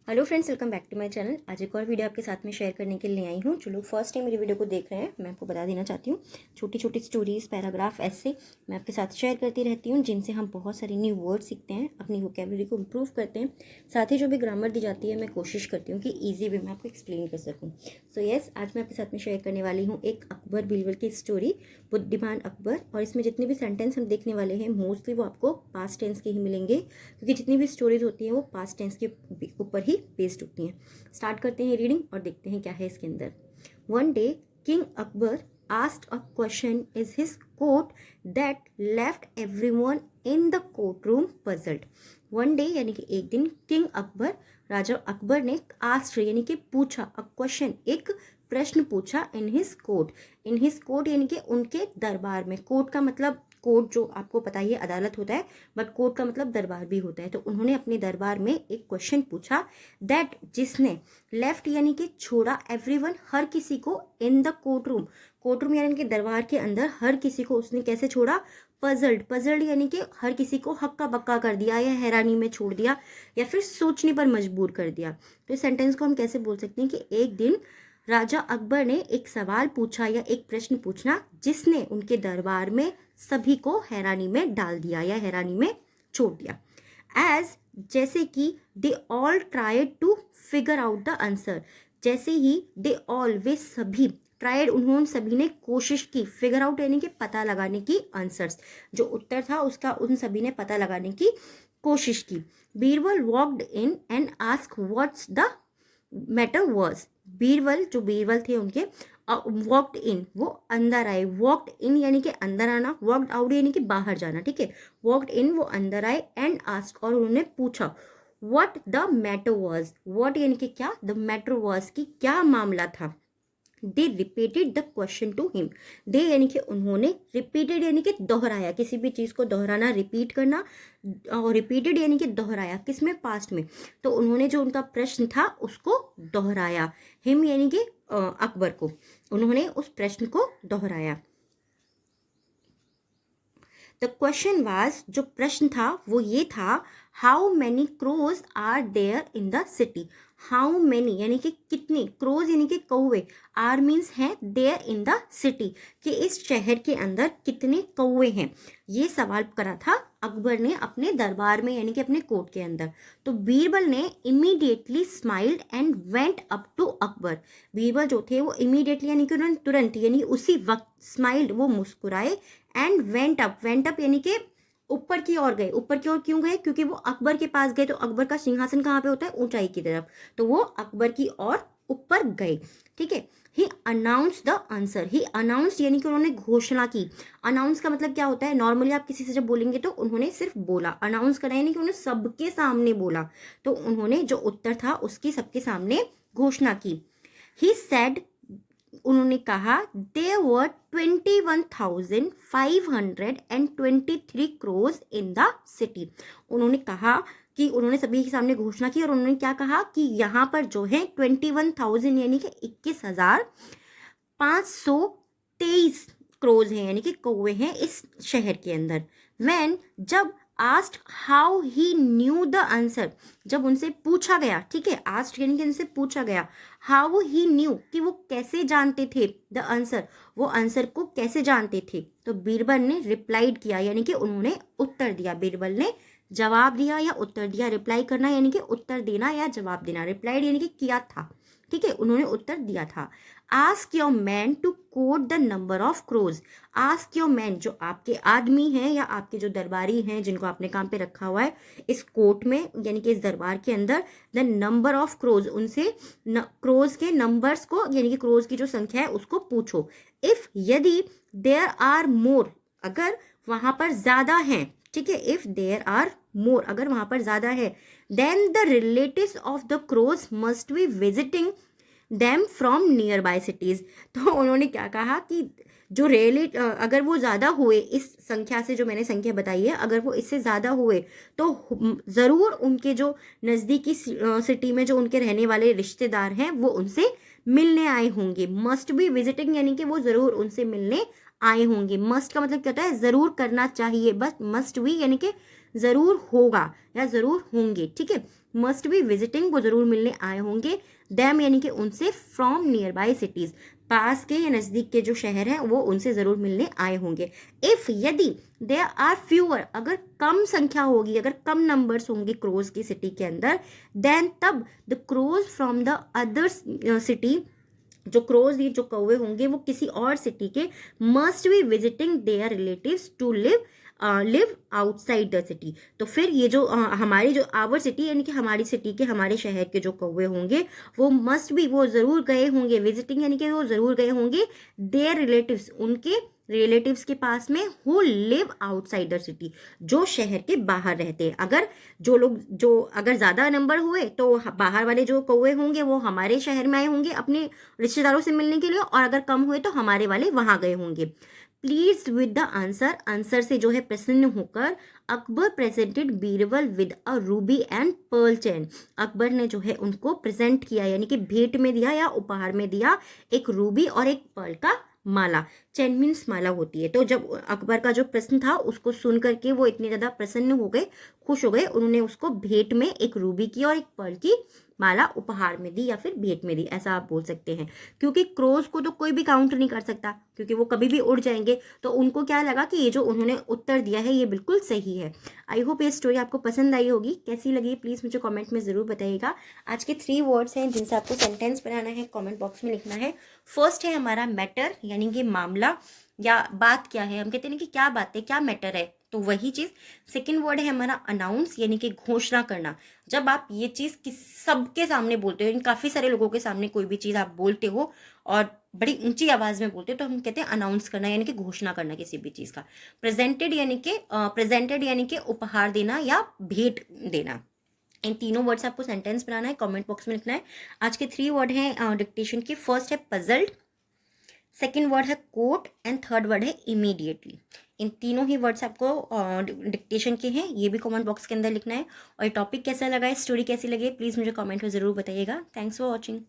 Hello friends, welcome back to my channel. आज एक और वीडियो आपके साथ में शेयर करने के लिए आई हूँ। जो लोग फर्स्ट टाइम मेरी वीडियो को देख रहे हैं, मैं आपको बता देना चाहती हूँ, छोटी छोटी स्टोरीज, पैराग्राफ, ऐसे मैं आपके साथ शेयर करती रहती हूँ, जिनसे हम बहुत सारे न्यू वर्ड सीखते हैं, अपनी वोकेबलरी को इम्प्रूव करते हैं। साथ ही जो भी ग्रामर दी जाती है, मैं कोशिश करती हूँ कि ईजी वे में आपको एक्सप्लेन कर सकूँ। सो यस, आज मैं आपके साथ में शेयर करने वाली हूँ एक अकबर बीरबल की स्टोरी, बुद्धिमान अकबर। और इसमें जितने भी सेंटेंस हम देखने वाले हैं, मोस्टली वो आपको पास्ट टेंस के ही मिलेंगे, क्योंकि जितनी भी स्टोरीज होती हैं वो पास्ट टेंस के ऊपर ही बेस्ड होती हैं। स्टार्ट करते हैं रीडिंग और देखते हैं क्या है इसके अंदर। One day king Akbar asked a question is his quote that left everyone in the courtroom puzzled. One day यानी कि एक दिन, किंग अकबर, राजा अकबर ने asked यानी कि पूछा, a question एक प्रश्न पूछा, in his court यानी कि उनके दरबार में। कोर्ट का मतलब, कोर्ट जो आपको पता ही है अदालत होता है, बट कोर्ट का मतलब दरबार भी होता है। तो उन्होंने अपने दरबार में एक क्वेश्चन पूछा, दैट जिसने, लेफ्ट यानी कि छोड़ा, एवरीवन हर किसी को, इन द कोर्ट रूम यानी कि दरबार के अंदर हर किसी को उसने कैसे छोड़ा, पजल्ड यानी कि हर किसी को हक्का बक्का कर दिया, या हैरानी में छोड़ दिया, या फिर सोचने पर मजबूर कर दिया। तो इस सेंटेंस को हम कैसे बोल सकते हैं कि एक दिन राजा अकबर ने एक सवाल पूछा या एक प्रश्न पूछना, जिसने उनके दरबार में सभी को हैरानी में डाल दिया या हैरानी में छोड़ दिया। एज जैसे कि they all tried to figure out the answer, जैसे ही दे ऑल वे सभी, ट्राइड उन्होंने सभी ने कोशिश की, फिगर आउट यानी कि पता लगाने की, आंसर्स जो उत्तर था उसका उन सभी ने पता लगाने की कोशिश की। Birbal walked in and ask what's the matter was, Birbal थे उनके, वॉक्ड इन वो अंदर आए, वॉक्ड इन यानी कि अंदर आना, वॉक्ड आउट यानी कि बाहर जाना, ठीक है। वॉक्ड इन वो अंदर आए, एंड आस्क और उन्होंने पूछा, what the matter was, what यानी कि क्या, द मैटर वॉज की क्या मामला था। They repeated the question to him, they यानी कि उन्होंने, रिपीटेड यानी कि दोहराया, किसी भी चीज़ को दोहराना, रिपीट करना, और रिपीटेड यानी कि दोहराया, किसमें, पास्ट में। तो उन्होंने जो उनका प्रश्न था उसको दोहराया, हिम यानी कि अकबर को, उन्होंने उस प्रश्न को दोहराया। द क्वेश्चन वाज, जो प्रश्न था वो ये था, how many crows are there in the city. How many यानी कि कितने, क्रोज यानी कि कौवे, आर मीन्स है, देयर इन द सिटी कि इस शहर के अंदर कितने कौवे हैं। ये सवाल करा था अकबर ने अपने दरबार में यानी कि अपने कोर्ट के अंदर। तो बीरबल ने immediately smiled and went up to Akbar, Birbal जो थे वो इमीडिएटली यानी कि उन्होंने तुरंत यानी उसी वक्त, स्माइल्ड वो मुस्कुराए, एंड वेंट अप यानी कि ऊपर की ओर गए। ऊपर की ओर क्यों गए, क्योंकि वो अकबर के पास गए, तो अकबर का सिंहासन कहाँ पे होता है, ऊंचाई की तरफ, तो वो अकबर की ओर ऊपर गए, ठीक है। He announce the answer, he announce यानी कि उन्होंने घोषणा की। अनाउंस का मतलब क्या होता है, नॉर्मली आप किसी से जब बोलेंगे तो उन्होंने सिर्फ बोला, अनाउंस करा यानी कि उन्होंने सबके सामने बोला, तो उन्होंने जो उत्तर था उसकी सबके सामने घोषणा की। ही सेड, उन्होंने कहा, there were 21,523 crows in the city. उन्होंने कहा कि उन्होंने सभी के सामने घोषणा की, और उन्होंने क्या कहा कि यहाँ पर जो है 21,000 यानी कि 21,523 क्रोज हैं यानी कि कौवे हैं इस शहर के अंदर। व्हेन, जब, asked how he new the answer, जब उनसे पूछा गया, ठीक है, आस्क्ड यानी कि उनसे पूछा गया, हाउ ही न्यू कि वो कैसे जानते थे, द आंसर वो आंसर को कैसे जानते थे। तो बीरबल ने रिप्लाइड किया यानी कि उन्होंने उत्तर दिया, बीरबल ने जवाब दिया या उत्तर दिया। रिप्लाई करना यानी कि उत्तर देना या जवाब देना, रिप्लाइड यानी कि किया था, ठीक है, उन्होंने उत्तर दिया था। Ask your man to quote the number of crows, ask your man जो आपके आदमी हैं या आपके जो दरबारी हैं जिनको आपने काम पे रखा हुआ है इस कोर्ट में यानी कि इस दरबार के अंदर, द नंबर ऑफ क्रोज, उनसे क्रोज के नंबर्स को यानी कि क्रोज की जो संख्या है उसको पूछो। इफ यदि, देयर आर मोर अगर वहां पर ज्यादा है, ठीक है, इफ देयर आर मोर अगर वहां पर ज्यादा है, then the relatives of the crows must be visiting them from nearby cities. तो उन्होंने क्या कहा कि जो अगर वो ज़्यादा हुए इस संख्या से, जो मैंने संख्या बताई है, अगर वो इससे ज़्यादा हुए तो ज़रूर उनके जो नज़दीकी सिटी में जो उनके रहने वाले रिश्तेदार हैं वो उनसे मिलने आए होंगे। मस्ट बी विजिटिंग यानी कि वो ज़रूर उनसे मिलने आए होंगे। मस्ट का मतलब क्या होता है, ज़रूर करना चाहिए, बस मस्ट बी यानी कि ज़रूर होगा या ज़रूर होंगे, ठीक है। मस्ट बी विजिटिंग, वो ज़रूर मिलने आए होंगे, दैम यानी कि उनसे, फ्रॉम नियर बाई सिटीज़, पास के या नज़दीक के जो शहर हैं वो उनसे ज़रूर मिलने आए होंगे। इफ़ यदि देयर आर फ्यूअर, अगर कम संख्या होगी, अगर कम नंबर्स होंगे क्रोज की सिटी के अंदर, देन तब the crows from the other city, जो क्रोज ये जो कौवे होंगे वो किसी और सिटी के, must be visiting their relatives to live outside the city. तो फिर ये जो हमारी जो आवर सिटी यानी कि हमारी सिटी के, हमारे शहर के जो कौवे होंगे वो मस्ट बी, वो ज़रूर गए होंगे, विजिटिंग यानी कि वो ज़रूर गए होंगे देयर रिलेटिव्स, उनके रिलेटिव्स के पास में, who live outside the city, जो शहर के बाहर रहते हैं। अगर जो लोग, जो अगर ज़्यादा नंबर हुए तो बाहर वाले जो कौवे होंगे वो हमारे शहर में आए होंगे अपने रिश्तेदारों से मिलने के लिए, और अगर कम हुए तो हमारे वाले वहाँ गए होंगे। Please with the answer, answer से जो है प्रसन्न होकर, Akbar presented Birbal with a Ruby and pearl chain, Akbar ने जो है उनको प्रेजेंट किया यानी कि भेंट में दिया या उपहार में दिया एक रूबी और एक पर्ल का माला। चेन मीन्स माला होती है। तो जब अकबर का जो प्रश्न था उसको सुन करके वो इतने ज़्यादा प्रसन्न हो गए, खुश हो गए, उन्होंने उसको भेंट में एक रूबी की और एक पर्ल की माला उपहार में दी या फिर भेंट में दी, ऐसा आप बोल सकते हैं। क्योंकि क्रोज को तो कोई भी काउंट नहीं कर सकता, क्योंकि वो कभी भी उड़ जाएंगे, तो उनको क्या लगा कि ये जो उन्होंने उत्तर दिया है ये बिल्कुल सही है। आई होप ये स्टोरी आपको पसंद आई होगी। कैसी लगी प्लीज़ मुझे कमेंट में ज़रूर बताइएगा। आज के 3 वर्ड्स हैं जिनसे आपको सेंटेंस बनाना है, कमेंट बॉक्स में लिखना है। फर्स्ट है हमारा मैटर, यानी कि मामला या बात क्या है, हम कहते हैं कि क्या बात है, क्या मैटर है, तो वही चीज़। सेकंड वर्ड है हमारा अनाउंस, यानी कि घोषणा करना। जब आप ये चीज़ सबके सामने बोलते हो, काफ़ी सारे लोगों के सामने कोई भी चीज़ आप बोलते हो और बड़ी ऊंची आवाज़ में बोलते हो, तो हम कहते हैं अनाउंस करना, यानी कि घोषणा करना किसी भी चीज़ का। प्रेजेंटेड यानी कि उपहार देना या भेंट देना। इन तीनों वर्ड से आपको सेंटेंस बनाना है, कमेंट बॉक्स में लिखना है। आज के 3 वर्ड हैं डिक्टेशन के। फर्स्ट है पजल्ड, सेकेंड वर्ड है कोट एंड थर्ड वर्ड है इमीडिएटली। इन तीनों ही वर्ड्स आपको डिक्टेशन के हैं, ये भी कमेंट बॉक्स के अंदर लिखना है। और टॉपिक कैसा लगा है, स्टोरी कैसी लगी, प्लीज़ मुझे कमेंट में ज़रूर बताइएगा। Thanks for watching.